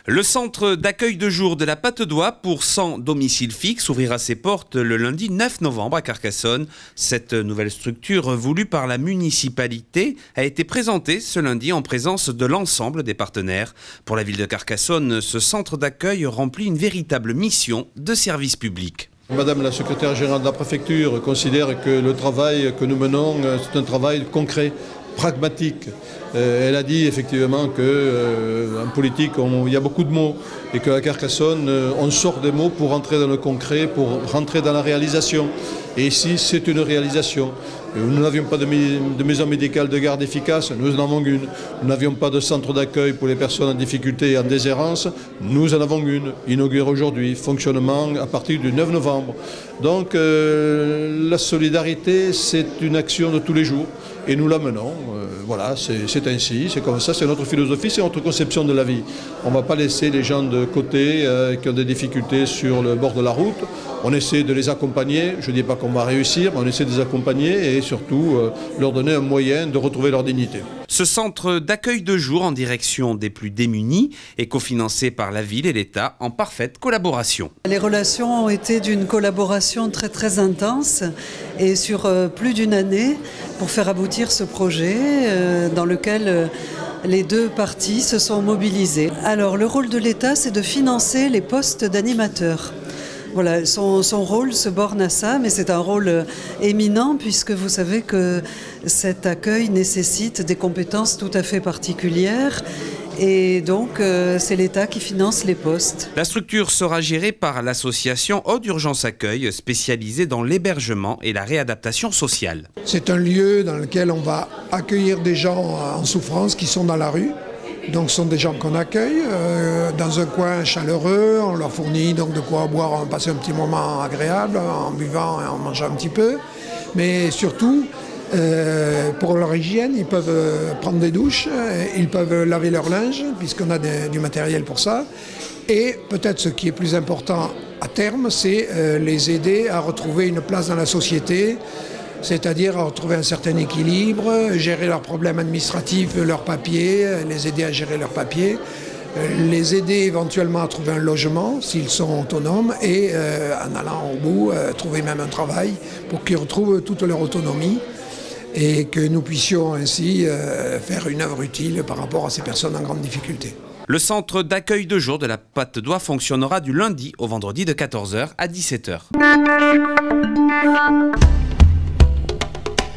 Le centre d'accueil de jour de la Patte-d'Oie pour 100 domiciles fixes ouvrira ses portes le lundi 9 novembre à Carcassonne. Cette nouvelle structure voulue par la municipalité a été présentée ce lundi en présence de l'ensemble des partenaires. Pour la ville de Carcassonne, ce centre d'accueil remplit une véritable mission de service public. Madame la secrétaire générale de la préfecture considère que le travail que nous menons, c'est un travail concret, pragmatique. Elle a dit effectivement qu'en politique, il y a beaucoup de mots et qu'à Carcassonne, on sort des mots pour rentrer dans le concret, pour rentrer dans la réalisation. Et ici, c'est une réalisation. Nous n'avions pas de maison médicale de garde efficace, nous en avons une. Nous n'avions pas de centre d'accueil pour les personnes en difficulté et en déshérence, nous en avons une, inaugurée aujourd'hui, fonctionnement à partir du 9 novembre. Donc la solidarité, c'est une action de tous les jours et nous la menons. Voilà, c'est ainsi, c'est comme ça, c'est notre philosophie, c'est notre conception de la vie. On ne va pas laisser les gens de côté qui ont des difficultés sur le bord de la route. On essaie de les accompagner, je ne dis pas qu'on va réussir, mais on essaie de les accompagner et surtout leur donner un moyen de retrouver leur dignité. Ce centre d'accueil de jour en direction des plus démunis est cofinancé par la ville et l'État en parfaite collaboration. Les relations ont été d'une collaboration très intense et sur plus d'une année pour faire aboutir ce projet dans lequel les deux parties se sont mobilisées. Alors le rôle de l'État, c'est de financer les postes d'animateurs. Voilà, son rôle se borne à ça, mais c'est un rôle éminent puisque vous savez que cet accueil nécessite des compétences tout à fait particulières et donc c'est l'État qui finance les postes. La structure sera gérée par l'association Haute Urgence Accueil, spécialisée dans l'hébergement et la réadaptation sociale. C'est un lieu dans lequel on va accueillir des gens en souffrance qui sont dans la rue. Donc ce sont des gens qu'on accueille dans un coin chaleureux, on leur fournit donc de quoi boire, passer un petit moment agréable en buvant et en mangeant un petit peu. Mais surtout, pour leur hygiène, ils peuvent prendre des douches, ils peuvent laver leur linge puisqu'on a du matériel pour ça. Et peut-être ce qui est plus important à terme, c'est les aider à retrouver une place dans la société, c'est-à-dire à retrouver un certain équilibre, gérer leurs problèmes administratifs, leurs papiers, les aider à gérer leurs papiers, les aider éventuellement à trouver un logement s'ils sont autonomes et en allant au bout, trouver même un travail pour qu'ils retrouvent toute leur autonomie et que nous puissions ainsi faire une œuvre utile par rapport à ces personnes en grande difficulté. Le centre d'accueil de jour de la Patte-d'Oie fonctionnera du lundi au vendredi de 14h à 17h.